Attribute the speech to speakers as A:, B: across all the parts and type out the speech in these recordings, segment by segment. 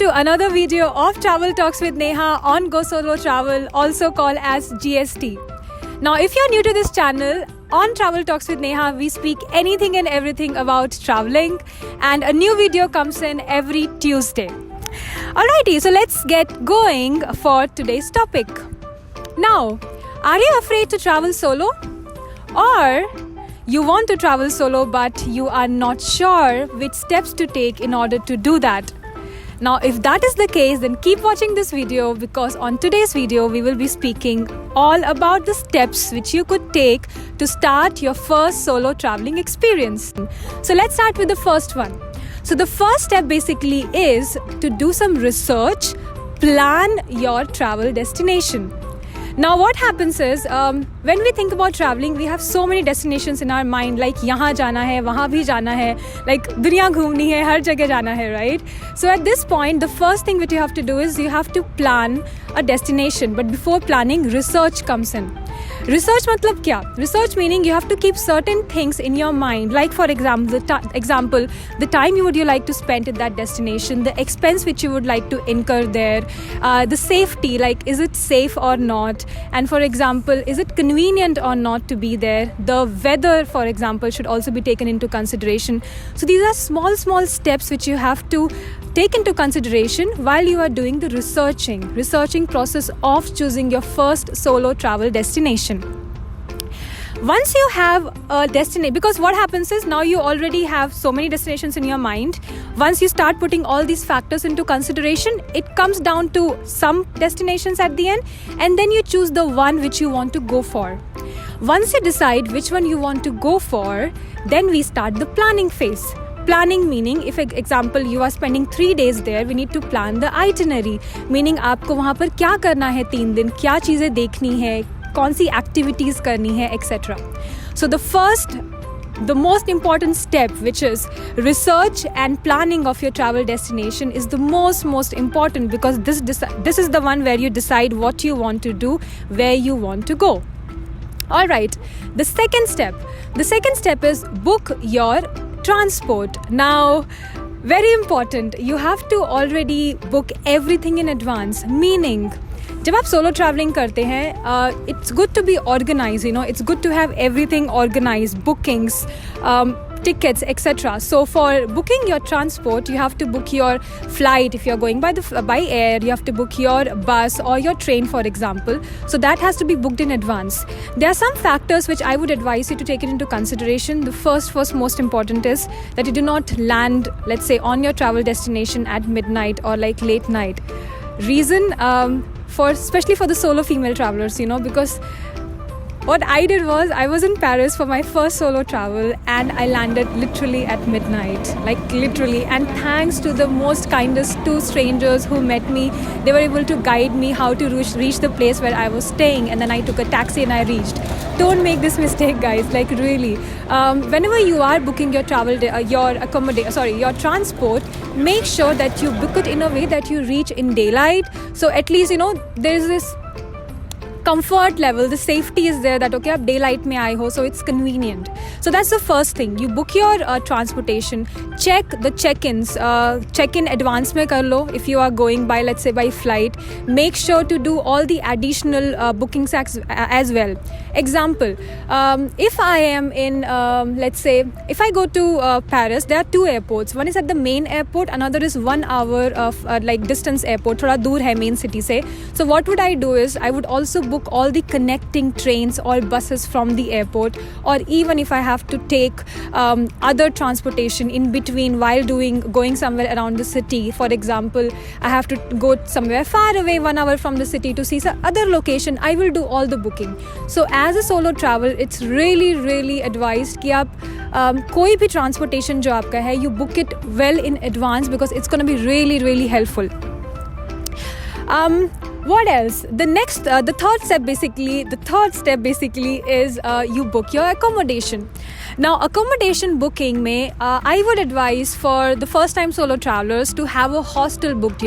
A: to another video of Travel Talks with Neha on Go Solo Travel, also called as GST. Now, if you're new to this channel, on Travel Talks with Neha, we speak anything and everything about traveling, and a new video comes in every Tuesday. Alrighty, so let's get going for today's topic. Now, are you afraid to travel solo? Or you want to travel solo but you are not sure which steps to take in order to do that? Now, if that is the case, then keep watching this video, because on today's video we will be speaking all about the steps which you could take to start your first solo traveling experience. So let's start with the first one. So the first step basically is to do some research, plan your travel destination. Now what happens is, when we think about traveling, we have so many destinations in our mind, like यहाँ जाना है, वहाँ भी जाना है, like दुनिया घूमनी है, हर जगह जाना है, right? So at this point, the first thing that you have to do is you have to plan a destination. But before planning, research comes in. Research मतलब क्या? Research meaning you have to keep certain things in your mind, like for example, the time you would like to spend at that destination, the expense which you would like to incur there, the safety, like is it safe or not, and for example, is it convenient or not to be there. The weather, for example, should also be taken into consideration. So these are small steps which you have to take into consideration while you are doing the researching process of choosing your first solo travel destination. Once you have a destination, because what happens is now you already have so many destinations in your mind. Once you start putting all these factors into consideration, it comes down to some destinations at the end, and then you choose the one which you want to go for. Once you decide which one you want to go for, then we start the planning phase. Planning meaning, if example you are spending 3 days there, we need to plan the itinerary. Meaning आपको वहाँ पर क्या करना है 3 दिन, क्या चीज़ें देखनी है, कौन सी activities करनी है, etc. So the most important step, which is research and planning of your travel destination, is the most important, because this is the one where you decide what you want to do, where you want to go. Alright, the second step is book your transport. Now, very important, you have to already book everything in advance. Meaning, जब आप solo traveling करते हैं, it's good to be organized, it's good to have everything organized, bookings, tickets, etc. So for booking your transport, you have to book your flight. If you're going by air, you have to book your bus or your train, for example. So that has to be booked in advance. There are some factors which I would advise you to take it into consideration. The first most important is that you do not land, let's say, on your travel destination at midnight or like late night. Reason, especially for the solo female travelers, because what I did was, I was in Paris for my first solo travel, and I landed literally at midnight, like literally. And thanks to the most kindest 2 strangers who met me, they were able to guide me how to reach the place where I was staying, and then I took a taxi and I reached. Don't make this mistake, guys, like really. Whenever you are booking your travel, your transport, make sure that you book it in a way that you reach in daylight. So at least, there is this comfort level, the safety is there that okay, ab daylight mein aaye ho, so it's convenient. So that's the first thing. You book your transportation, check the check-ins, check-in advance mein kar lo if you are going by, let's say, by flight. Make sure to do all the additional bookings as well. Example, if I am in, let's say, if I go to Paris, there are 2 airports. One is at the main airport, another is 1 hour of distance airport, thoda dur hai main city se. So what would I do is, I would also book all the connecting trains or buses from the airport, or even if I have to take other transportation in between while going somewhere around the city. For example, I have to go somewhere far away 1 hour from the city to see some other location, I will do all the booking. So as a solo travel, it's really advised कि आप कोई भी transportation जो आपका है, you book it well in advance, because it's going to be really helpful. What else? The third step basically is you book your accommodation. Now, accommodation booking I would advise for the first time solo travelers to have a hostel booked,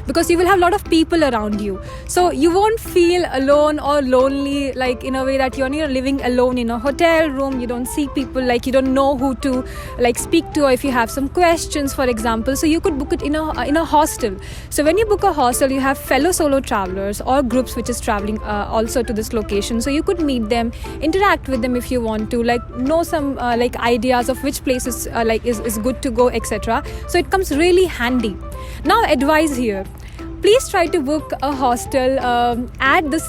A: because you will have a lot of people around you. So you won't feel alone or lonely, like in a way that you're living alone in a hotel room. You don't see people, like you don't know who to like speak to, or if you have some questions, for example. So you could book it in a hostel. So when you book a hostel, you have fellow solo travelers or groups which is traveling also to this location. So you could meet them, interact with them if you want to, like know some like ideas of which places is good to go, etc. So it comes really handy. Now, advice here: please try to book a hostel at the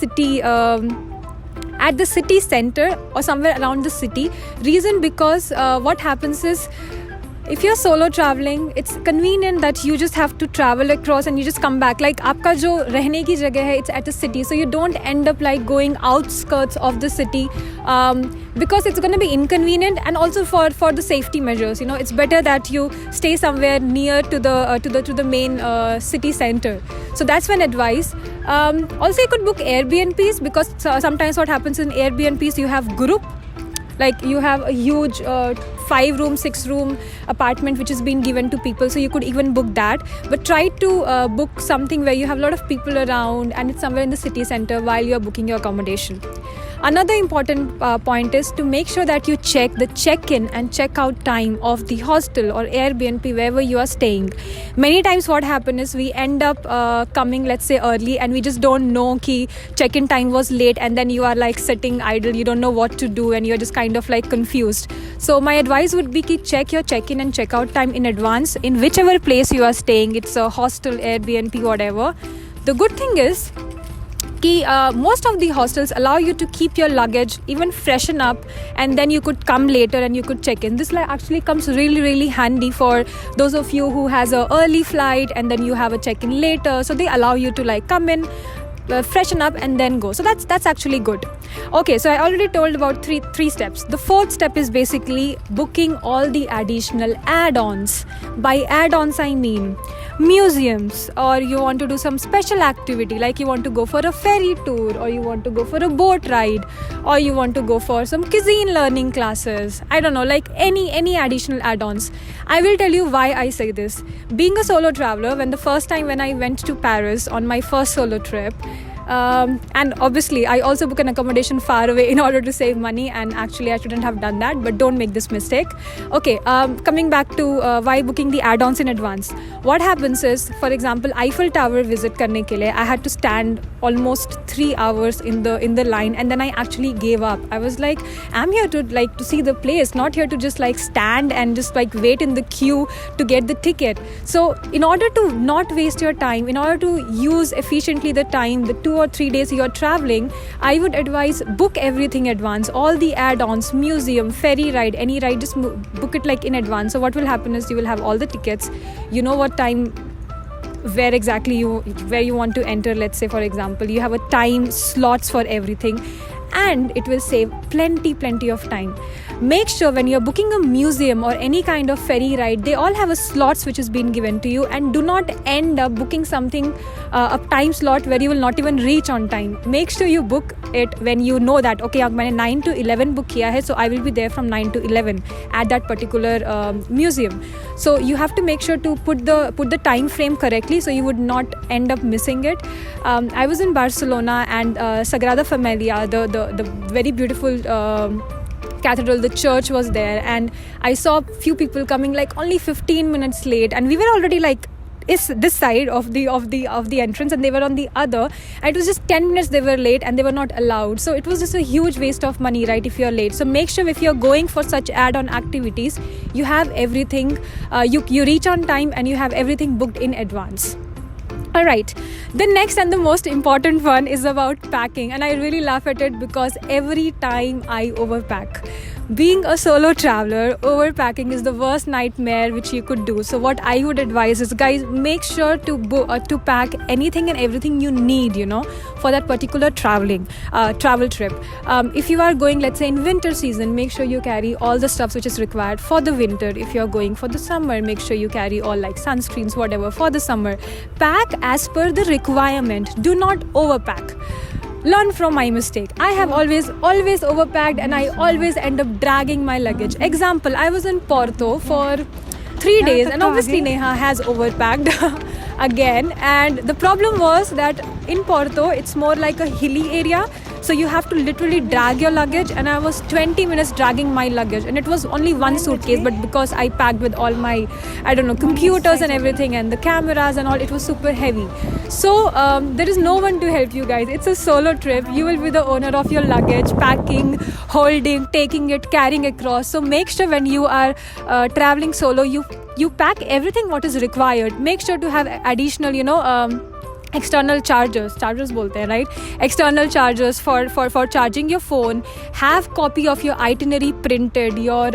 A: city center or somewhere around the city. Reason, because what happens is, if you're solo traveling, it's convenient that you just have to travel across and you just come back. Like आपका जो रहने की जगह है, it's at a city, so you don't end up like going outskirts of the city, because it's going to be inconvenient, and also for the safety measures. It's better that you stay somewhere near to the main city center. So that's one advice. Also, you could book Airbnbs, because sometimes what happens in Airbnbs, you have group. Like you have a huge 5-room, 6-room apartment which is being given to people, so you could even book that. But try to book something where you have a lot of people around and it's somewhere in the city center while you're booking your accommodation. Another important point is to make sure that you check the check-in and check-out time of the hostel or Airbnb wherever you are staying. Many times what happens is we end up coming, let's say, early, and we just don't know ki check-in time was late, and then you are like sitting idle, you don't know what to do, and you're just kind of like confused. So my advice would be ki check your check-in and check-out time in advance in whichever place you are staying. It's a hostel, Airbnb, whatever. The good thing is most of the hostels allow you to keep your luggage, even freshen up, and then you could come later and you could check in. This actually comes really, really handy for those of you who has a early flight and then you have a check-in later. So they allow you to like come in, freshen up, and then go. So that's actually good. Okay, so I already told about three steps. The fourth step is basically booking all the additional add-ons. By add-ons, I mean museums, or you want to do some special activity, like you want to go for a ferry tour, or you want to go for a boat ride, or you want to go for some cuisine learning classes. I don't know, like any additional add-ons. I will tell you why I say this. Being a solo traveler, when I went to Paris on my first solo trip, and obviously I also book an accommodation far away in order to save money, and actually I shouldn't have done that, but don't make this mistake. Okay, coming back to why booking the add-ons in advance. What happens is, for example, Eiffel Tower visit karne ke liye, I had to stand almost 3 hours in the line, and then I actually gave up. I was like, I'm here to see the place, not here to just like stand and just like wait in the queue to get the ticket. So in order to not waste your time, in order to use efficiently the time, the 2 or 3 days you're traveling, I would advise book everything advance. All the add-ons, museum, ferry ride, any ride, just book it like in advance. So what will happen is you will have all the tickets, you know what time, where exactly where you want to enter. Let's say, for example, you have a time slots for everything, and it will save plenty of time. Make sure when you're booking a museum or any kind of ferry ride, they all have a slots which is being given to you, and do not end up booking something a time slot where you will not even reach on time. Make sure you book it when you know that okay, मैंने 9 to 11 book किया है, so I will be there from 9 to 11 at that particular museum. So you have to make sure to put the time frame correctly, so you would not end up missing it. I was in Barcelona, and Sagrada Familia, the very beautiful cathedral, the church was there, and I saw few people coming like only 15 minutes late, and we were already like is this side of the entrance, and they were on the other, and it was just 10 minutes they were late, and they were not allowed. So it was just a huge waste of money, right, if you're late. So make sure if you're going for such add-on activities, you have everything, you reach on time, and you have everything booked in advance. Alright, the next and the most important one is about packing, and I really laugh at it because every time I overpack. Being a solo traveler, overpacking is the worst nightmare which you could do. So what I would advise is, guys, make sure to pack anything and everything you need, for that particular travel trip. If you are going, let's say, in winter season, make sure you carry all the stuff which is required for the winter. If you're going for the summer, make sure you carry all like sunscreens, whatever, for the summer. Pack as per the requirement. Do not overpack. learn from my mistake. I have always overpacked, and I always end up dragging my luggage. Example, I was in Porto for 3 days, and obviously Neha has overpacked again. And the problem was that in Porto, it's more like a hilly area, so you have to literally drag your luggage, and I was 20 minutes dragging my luggage, and it was only one suitcase, but because I packed with all my, I don't know, computers and everything, and the cameras and all, it was super heavy. So there is no one to help you guys. It's a solo trip. You will be the owner of your luggage, packing, holding, taking it, carrying across. So make sure when you are traveling solo, you pack everything what is required. Make sure to have additional, external chargers bolte hain, right? External chargers for charging your phone. Have copy of your itinerary printed, your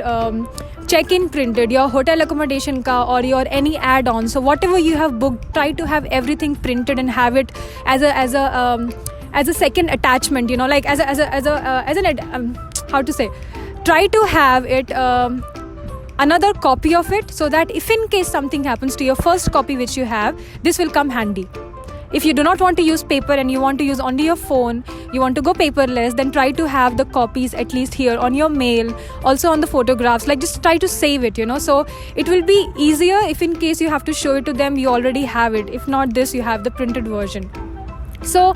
A: check-in printed, your hotel accommodation ka, or your any add-on. So whatever you have booked, try to have everything printed and have it as a second attachment, like as an how to say, try to have it another copy of it, so that if in case something happens to your first copy which you have, this will come handy. If you do not want to use paper and you want to use only your phone, you want to go paperless, then try to have the copies at least here on your mail, also on the photographs, like just try to save it, so it will be easier. If in case you have to show it to them, you already have it. If not this, you have the printed version. So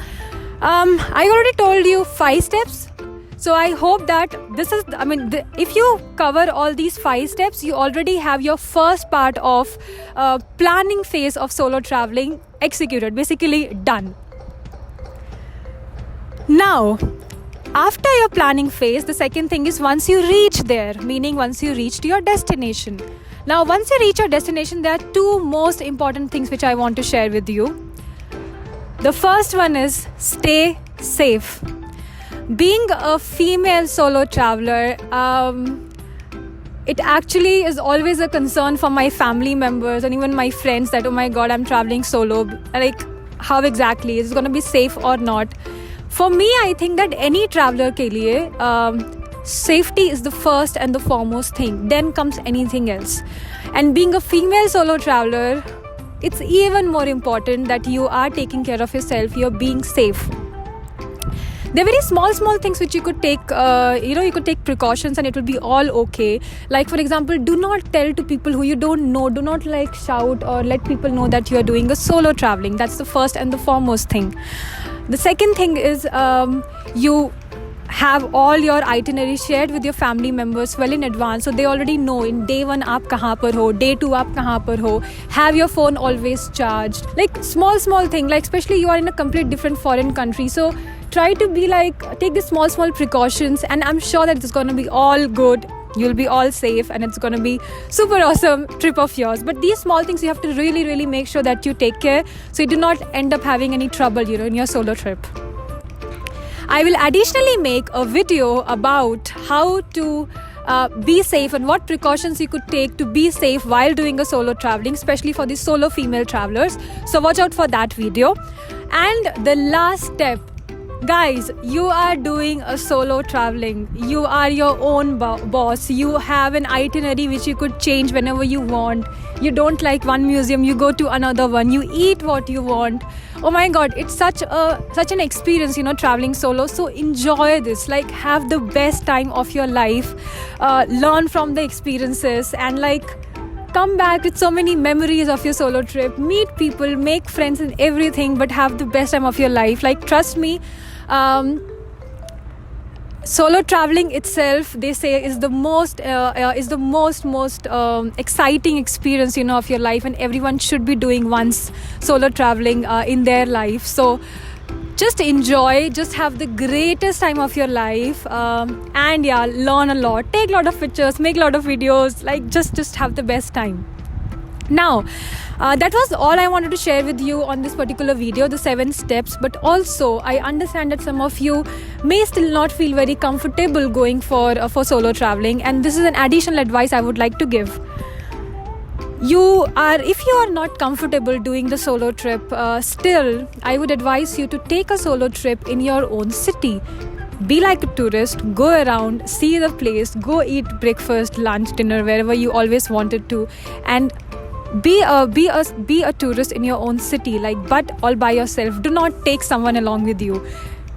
A: I already told you 5 steps. So I hope that this is, if you cover all these 5 steps, you already have your first part of planning phase of solo traveling executed, basically done. Now, after your planning phase, the second thing is once you reach there, meaning once you reach to your destination. Now, once you reach your destination, there are 2 most important things which I want to share with you. The first one is stay safe. Being a female solo traveler, it actually is always a concern for my family members and even my friends that, oh my god, I'm traveling solo. Like, how exactly? Is it going to be safe or not? For me, I think that any traveler ke liye, safety is the first and the foremost thing. Then comes anything else. And being a female solo traveler, it's even more important that you are taking care of yourself, you're being safe. There are very small things which you could take, you could take precautions and it will be all okay. Like, for example, do not tell to people who you don't know. Do not shout or let people know that you are doing a solo traveling. That's the first and the foremost thing. The second thing is you have all your itinerary shared with your family members well in advance, so they already know in day 1 aap kahan par ho, day 2 aap kahan par ho. Have your phone always charged. Like small thing, like especially you are in a complete different foreign country, so try to be take the small precautions, and I'm sure that it's going to be all good. You'll be all safe and it's going to be super awesome trip of yours. But these small things you have to really make sure that you take care, so you do not end up having any trouble, in your solo trip. I will additionally make a video about how to be safe and what precautions you could take to be safe while doing a solo traveling, especially for the solo female travelers. So watch out for that video. And the last step, guys, you are doing a solo traveling. You are your own boss. You have an itinerary which you could change whenever you want. You don't like one museum, you go to another one. You eat what you want. Oh my god, it's such an experience, traveling solo. So enjoy this. Have the best time of your life. Learn from the experiences and come back with so many memories of your solo trip. Meet people, make friends and everything, but have the best time of your life. Trust me, solo traveling itself, they say, is the most exciting experience, of your life, and everyone should be doing once solo traveling in their life. So just enjoy, just have the greatest time of your life, and learn a lot, take a lot of pictures, make a lot of videos, just have the best time. Now, that was all I wanted to share with you on this particular video, the 7 steps. But also, I understand that some of you may still not feel very comfortable going for solo traveling, and this is an additional advice I would like to give. If you are not comfortable doing the solo trip, still, I would advise you to take a solo trip in your own city. Be like a tourist, go around, see the place, go eat breakfast, lunch, dinner, wherever you always wanted to, and be a tourist in your own city, but all by yourself. Do not take someone along with you.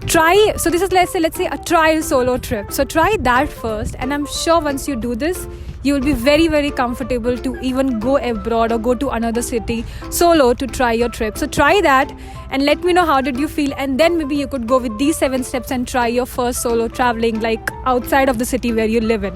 A: try. So this is, let's say a trial solo trip. So try that first, and I'm sure once you do this, you will be very, very comfortable to even go abroad or go to another city solo to try your trip. So try that and let me know how did you feel, and then maybe you could go with these 7 steps and try your first solo traveling, like outside of the city where you live in.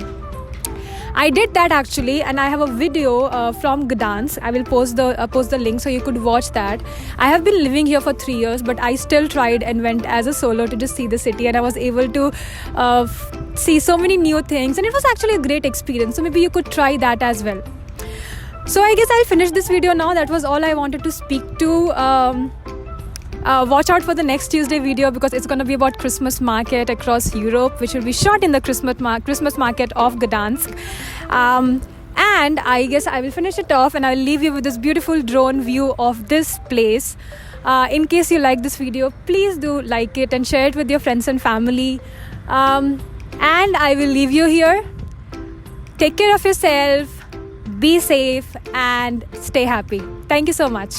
A: I did that actually, and I have a video from Gdansk. I will post the link so you could watch that. I have been living here for 3 years, but I still tried and went as a solo to just see the city, and I was able to see so many new things, and it was actually a great experience. So maybe you could try that as well. So I guess I'll finish this video now. That was all I wanted to speak to. Watch out for the next Tuesday video, because it's going to be about Christmas market across Europe, which will be shot in the Christmas market of Gdansk. And I guess I will finish it off, and I will leave you with this beautiful drone view of this place. In case you like this video, please do like it and share it with your friends and family. And I will leave you here. Take care of yourself, be safe, and stay happy. Thank you so much.